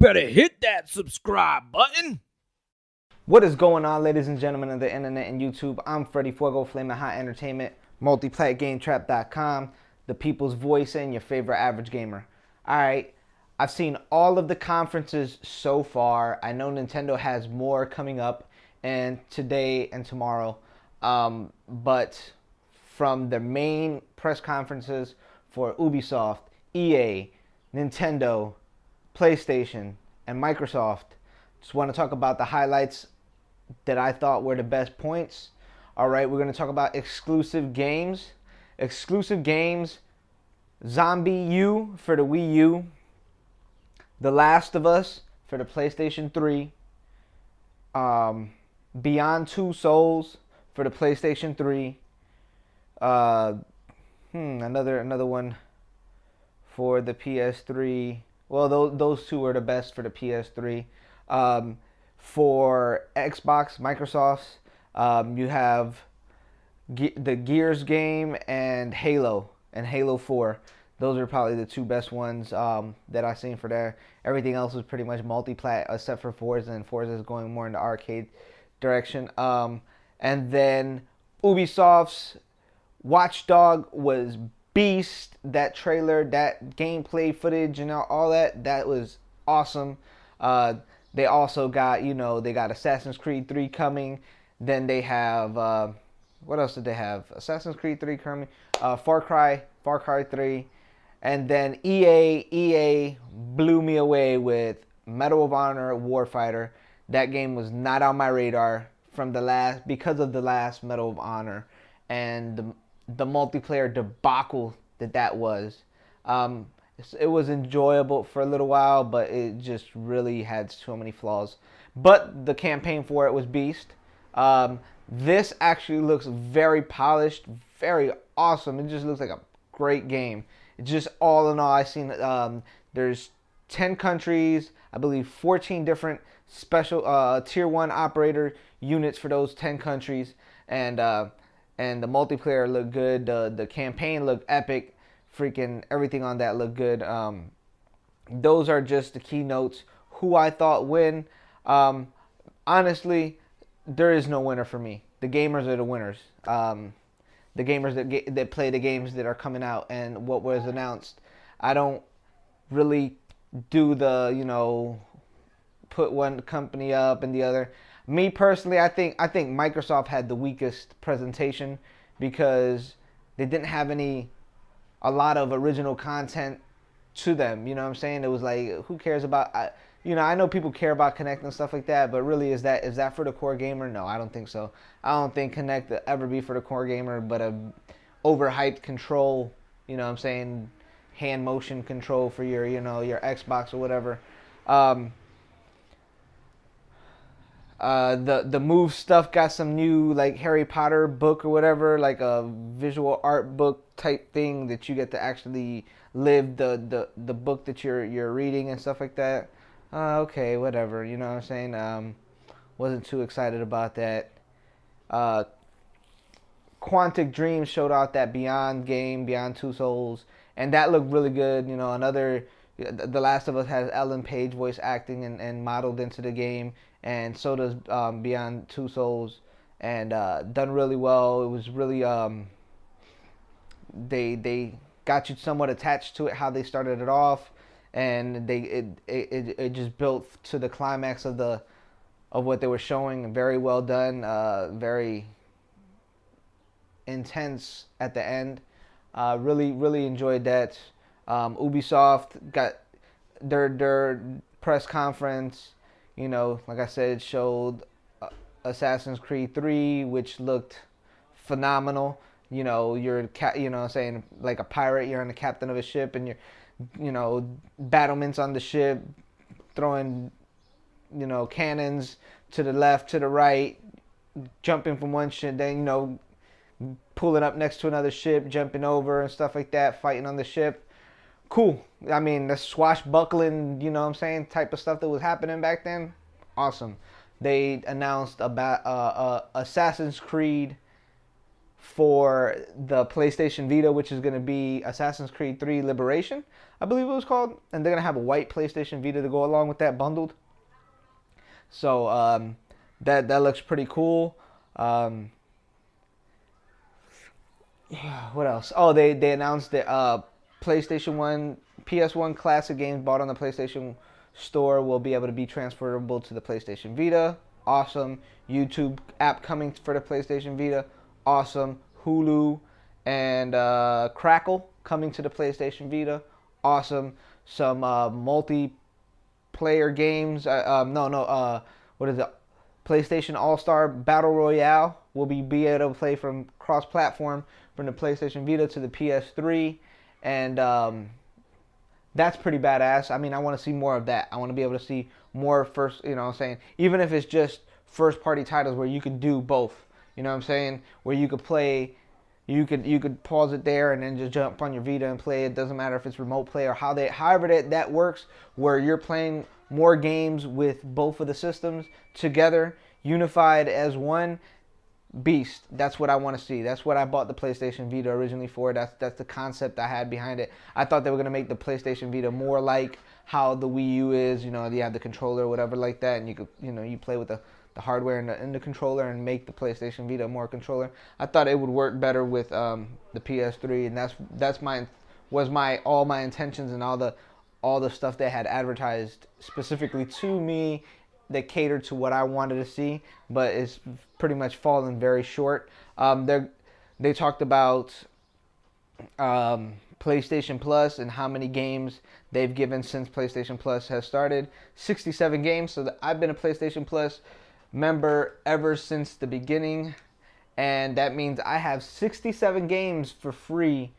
better hit that subscribe button. What is going on, ladies and gentlemen of the internet and YouTube? I'm Freddy Fuego, Flamin' Hot Entertainment, multiplatgametrap.com, the people's voice and your favorite average gamer. Alright, I've seen all of the conferences so far. I know Nintendo has more coming up and today and tomorrow. But from the main press conferences for Ubisoft, EA, Nintendo, PlayStation, and Microsoft, just want to talk about the highlights that I thought were the best points. All right, we're going to talk about exclusive games. Exclusive games, Zombie U for the Wii U, The Last of Us for the PlayStation 3, Beyond Two Souls for the PlayStation 3, another one for the PS3. Well, those two are the best for the PS3. For Xbox, Microsoft's, you have the Gears game and Halo 4. Those are probably the two best ones that I've seen for there. Everything else is pretty much multi-plat except for Forza, and Forza is going more in the arcade direction. And then Ubisoft's Watch Dog was beast. That trailer, that gameplay footage, and all that was awesome. They also got, they got Assassin's Creed 3 coming. Then they have, what else did they have? Assassin's Creed 3 coming. Far Cry 3. And then EA blew me away with Medal of Honor Warfighter. That game was not on my radar because of the last Medal of Honor and the multiplayer debacle that was. It was enjoyable for a little while, but it just really had so many flaws. But the campaign for it was beast. This actually looks very polished, very awesome. It just looks like a great game. It's just all in all, I've seen there's 10 countries, I believe 14 different special tier 1 operator units for those 10 countries, and the multiplayer looked good. The campaign looked epic. Freaking everything on that looked good. Those are just the keynotes. Who I thought win. Honestly, there is no winner for me. The gamers are the winners. The gamers that play the games that are coming out and what was announced. I don't really do the put one company up and the other. Me personally, I think Microsoft had the weakest presentation because they didn't have a lot of original content to them. You know what I'm saying? It was like, who cares about, I know people care about Kinect and stuff like that, but really, is that for the core gamer? No, I don't think so. I don't think Kinect will ever be for the core gamer, but a overhyped control, you know what I'm saying, hand motion control for your Xbox or whatever. The Move stuff got some new, like, Harry Potter book or whatever, like a visual art book type thing that you get to actually live the book that you're reading and stuff like that. Okay, whatever, you know what I'm saying? Wasn't too excited about that. Quantic Dream showed out that Beyond game, Beyond Two Souls, and that looked really good. The Last of Us has Ellen Page voice acting and modeled into the game, and so does Beyond Two Souls, and done really well. It was really they got you somewhat attached to it, how they started it off, and it just built to the climax of what they were showing. Very well done, very intense at the end. Really enjoyed that. Ubisoft got their press conference. Like I said, showed Assassin's Creed 3, which looked phenomenal. You're saying, like a pirate, you're on the captain of a ship, and you're battlements on the ship, throwing cannons to the left, to the right, jumping from one ship, then pulling up next to another ship, jumping over and stuff like that, fighting on the ship. Cool. I mean, the swashbuckling, type of stuff that was happening back then. Awesome. They announced about Assassin's Creed for the PlayStation Vita, which is going to be Assassin's Creed 3 Liberation, I believe it was called. And they're going to have a white PlayStation Vita to go along with that bundled. So that looks pretty cool. What else? Oh, they announced that PlayStation 1, PS1 classic games bought on the PlayStation Store will be able to be transferable to the PlayStation Vita. Awesome. YouTube app coming for the PlayStation Vita. Awesome. Hulu and Crackle coming to the PlayStation Vita. Awesome. Some multiplayer games. What is it? PlayStation All-Star Battle Royale will be able to play from cross-platform from the PlayStation Vita to the PS3, and that's pretty badass. I mean, I want to see more of that. I want to be able to see more first, you know what I'm saying? Even if it's just first-party titles where you can do both, you know what I'm saying? Where you could play, you could pause it there and then just jump on your Vita and play. It doesn't matter if it's remote play or however that works, where you're playing more games with both of the systems together, unified as one beast. That's what I want to see. That's what I bought the PlayStation Vita originally for. That's the concept I had behind it. I thought they were going to make the PlayStation Vita more like how the Wii U is. You know, you have the controller or whatever like that, and you could, you know, you play with the hardware and the controller and make the PlayStation Vita more controller. I thought it would work better with the PS3, and that's all my intentions and all the stuff they had advertised specifically to me that catered to what I wanted to see, but it's pretty much fallen very short. They talked about PlayStation Plus and how many games they've given since PlayStation Plus has started. 67 games. So I've been a PlayStation Plus member ever since the beginning, and that means I have 67 games for free.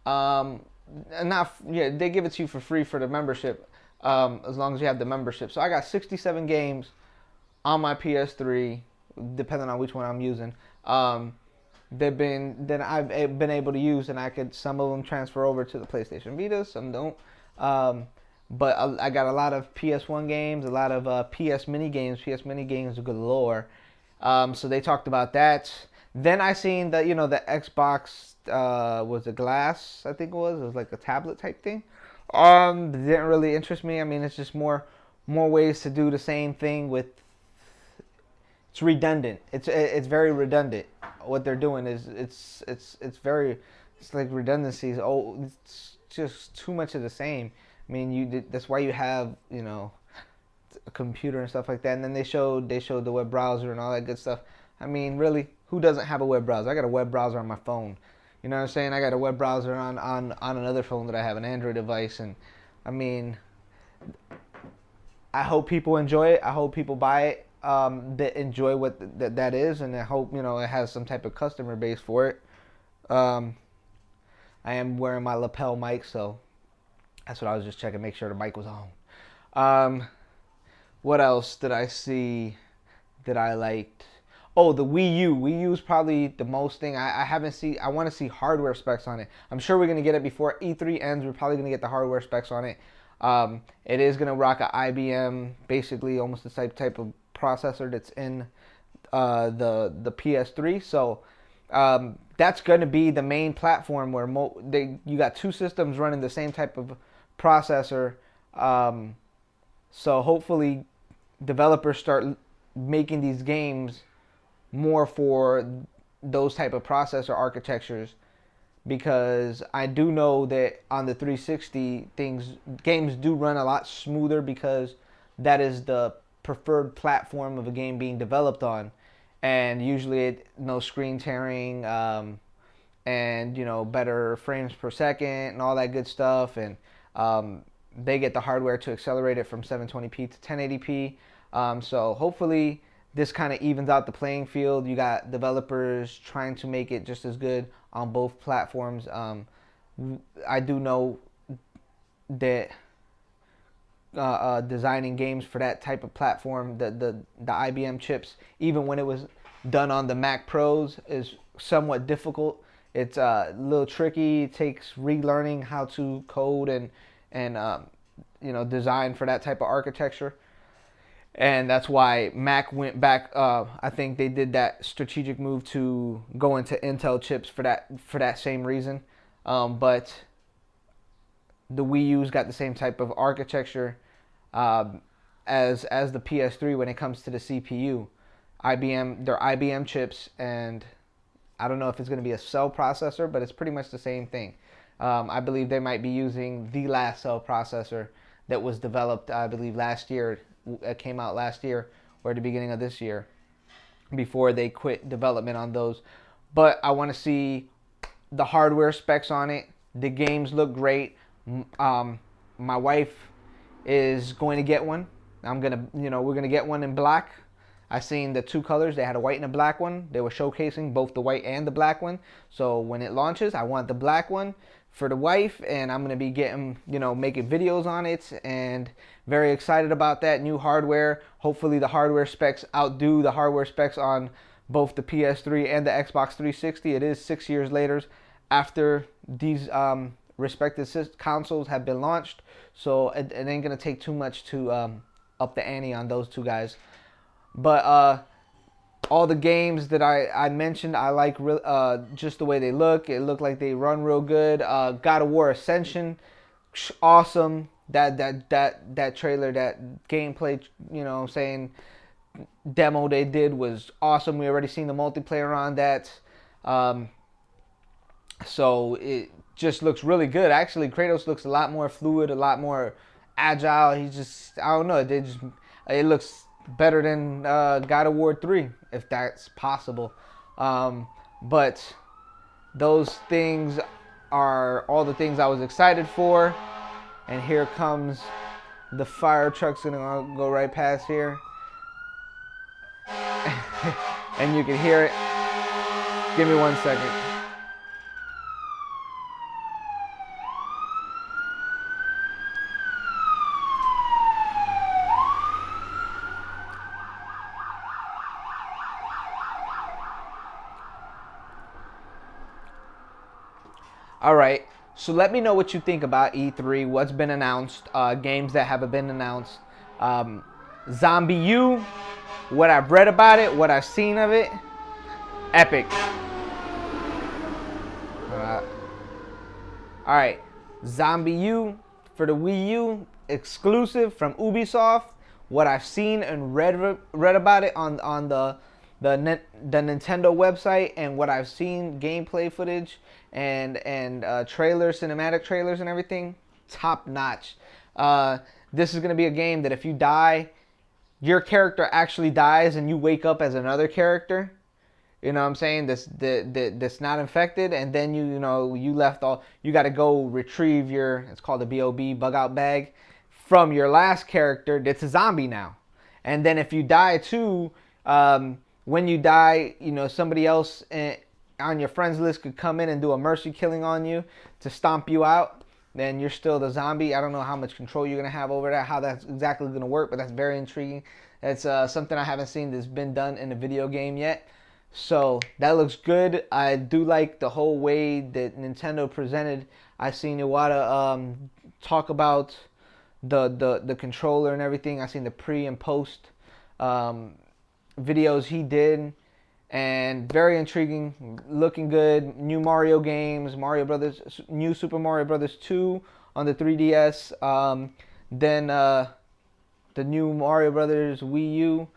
They give it to you for free for the membership, as long as you have the membership. So I got 67 games on my PS3, depending on which one I'm using. I've been able to use, and some of them transfer over to the PlayStation Vita, some don't. But I got a lot of PS1 games, a lot of PS mini games galore. So they talked about that. Then I seen the Xbox was a glass, I think it was like a tablet type thing. Didn't really interest me. I mean, it's just more ways to do the same thing with. It's redundant. It's very redundant. What they're doing is it's like redundancies. Oh, it's just too much of the same. I mean, that's why you have a computer and stuff like that. And then they showed the web browser and all that good stuff. I mean, really, who doesn't have a web browser? I got a web browser on my phone. You know what I'm saying? I got a web browser on another phone that I have, an Android device. And I mean, I hope people enjoy it. I hope people buy it that enjoy what that is. And I hope, it has some type of customer base for it. I am wearing my lapel mic, so that's what I was just checking, make sure the mic was on. What else did I see that I liked? Oh, the Wii U. Wii U is probably the most thing I haven't seen. I want to see hardware specs on it. I'm sure we're going to get it before E3 ends. We're probably going to get the hardware specs on it. It is going to rock an IBM, basically almost the same type of processor that's in the PS3. So that's going to be the main platform where you got two systems running the same type of processor. So hopefully developers start making these games more for those type of processor architectures, because I do know that on the 360 games do run a lot smoother because that is the preferred platform of a game being developed on, and usually no screen tearing, and better frames per second and all that good stuff, and they get the hardware to accelerate it from 720p to 1080p. So hopefully this kind of evens out the playing field. You got developers trying to make it just as good on both platforms. I do know that designing games for that type of platform, the IBM chips, even when it was done on the Mac Pros, is somewhat difficult. It's a little tricky. It takes relearning how to code and design for that type of architecture. And that's why Mac went back. I think they did that strategic move to go into Intel chips for that same reason. But the Wii U's got the same type of architecture as the PS3 when it comes to the CPU. They're IBM chips, and I don't know if it's going to be a cell processor, but it's pretty much the same thing. I believe they might be using the last cell processor that was developed, I believe, last year. It came out last year or at the beginning of this year before they quit development on those. But I want to see the hardware specs on it. The games look great. My wife is going to get one. We're gonna get one in black. I seen the two colors. They had a white and a black one. They were showcasing both the white and the black one. So when it launches, I want the black one for the wife, and I'm gonna be getting, making videos on it, and very excited about that new hardware. Hopefully the hardware specs outdo the hardware specs on both the PS3 and the Xbox 360. It is 6 years later after these respective consoles have been launched, so it ain't gonna take too much to up the ante on those two guys. But all the games that I mentioned, I like just the way they look. It looked like they run real good. God of War Ascension, awesome. That trailer, that gameplay, saying demo they did was awesome. We already seen the multiplayer on that. So it just looks really good. Actually, Kratos looks a lot more fluid, a lot more agile. He's just, I don't know. It looks better than God of War 3, if that's possible. But those things are all the things I was excited for. And here comes the fire truck's gonna go right past here. And you can hear it. Give me 1 second. All right, so let me know what you think about E3, what's been announced, games that haven't been announced. Zombie U, what I've read about it, what I've seen of it, epic. All right, Zombie U for the Wii U, exclusive from Ubisoft. What I've seen and read about it on the Nintendo website, and what I've seen gameplay footage and trailers, cinematic trailers and everything, top notch. This is gonna be a game that if you die, your character actually dies and you wake up as another character. You know what I'm saying? That's not infected, and then you left all. You got to go retrieve your. It's called a BOB, bug out bag, from your last character that's a zombie now. And then if you die too, when you die, somebody else on your friends list could come in and do a mercy killing on you to stomp you out. Then you're still the zombie. I don't know how much control you're gonna have over that, how that's exactly gonna work, but that's very intriguing. It's something I haven't seen that's been done in a video game yet. So that looks good. I do like the whole way that Nintendo presented. I seen Iwata talk about the controller and everything. I seen the pre and post videos he did, and very intriguing, looking good. New Mario games, New Super Mario Brothers 2 on the 3DS. Then the new Mario Brothers Wii U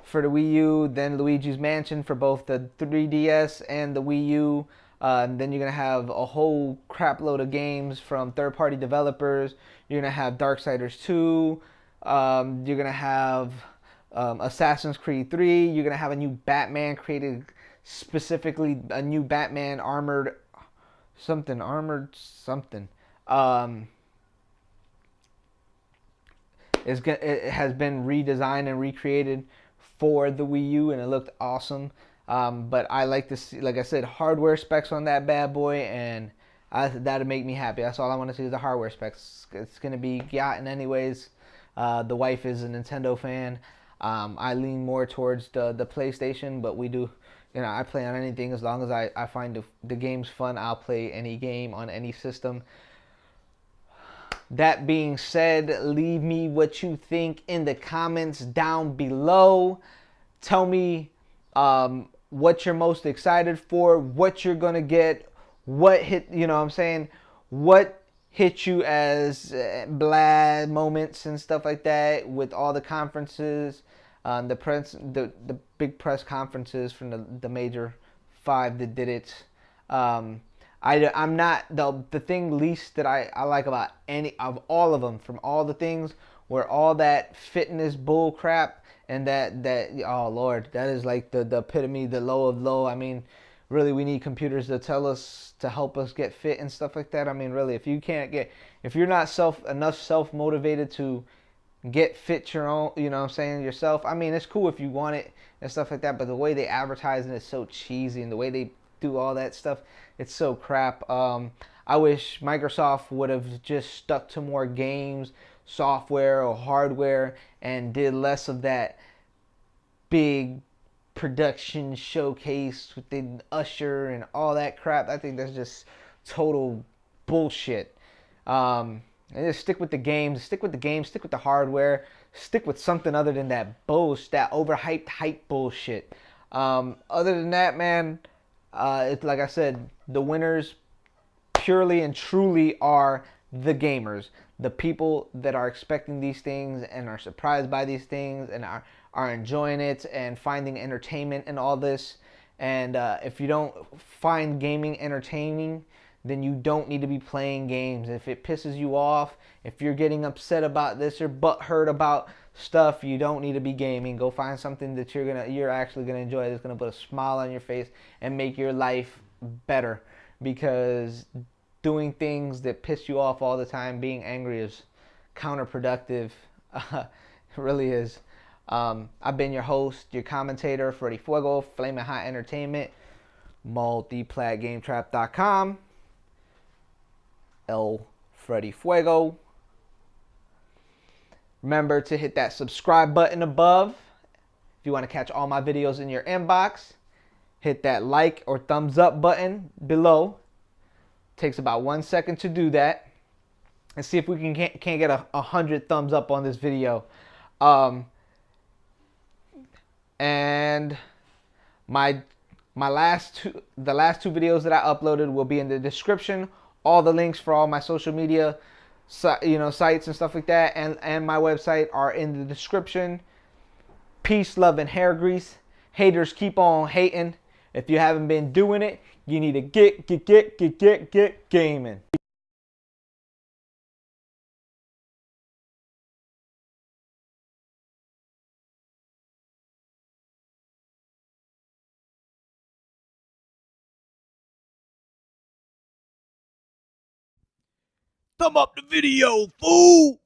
for the Wii U, then Luigi's Mansion for both the 3DS and the Wii U. And then you're going to have a whole crap load of games from third-party developers. You're going to have Darksiders 2. You're going to have Assassin's Creed 3. You're going to have a new Batman created, specifically a new Batman armored something. It has been redesigned and recreated for the Wii U, and it looked awesome. But I like to see, like I said, hardware specs on that bad boy, and that'd make me happy. That's all I want to see is the hardware specs. It's gonna be gotten anyways. The wife is a Nintendo fan. I lean more towards the PlayStation, but we do, I play on anything as long as I find the game's fun. I'll play any game on any system. That being said, leave me what you think in the comments down below. Tell me what you're most excited for, what you're gonna get, what hit, you know what I'm saying, what hit you as blah moments and stuff like that with all the conferences, the big press conferences from the major five that did it. Um, I'm not the thing least that I like about any of all of them, from all the things where all that fitness bull crap and that oh Lord, that is like the epitome, the low of low. I mean, really, we need computers to tell us, to help us get fit and stuff like that. I mean, really, if you're not self motivated to get fit your own, you know what I'm saying, yourself. I mean, it's cool if you want it and stuff like that, but the way they advertise it is so cheesy, and the way they do all that stuff, it's so crap. I wish Microsoft would have just stuck to more games, software or hardware, and did less of that big production showcase with the usher and all that crap. I think that's just total bullshit. And just stick with the games, stick with the games, stick with the hardware, stick with something other than that bullshit, that overhyped hype bullshit. Other than that, man, it's like I said, the winners purely and truly are the gamers, the people that are expecting these things and are surprised by these things and are enjoying it and finding entertainment in all this. And if you don't find gaming entertaining, then you don't need to be playing games. If it pisses you off, if you're getting upset about this or butthurt about stuff, you don't need to be gaming. Go find something that you're actually gonna enjoy, that's gonna put a smile on your face and make your life better. Because doing things that piss you off all the time, being angry, is counterproductive. It really is. I've been your host, your commentator, Freddy Fuego, Flaming Hot Entertainment, multiplatgametrap.com, El Freddy Fuego. Remember to hit that subscribe button above if you want to catch all my videos in your inbox. Hit that like or thumbs up button below. Takes about 1 second to do that. And see if we can't get 100 thumbs up on this video. And the last two videos that I uploaded will be in the description. All the links for all my social media, sites and stuff like that, and my website are in the description. Peace, love, and hair grease. Haters, keep on hating. If you haven't been doing it, you need to get gaming. Thumb up the video, fool!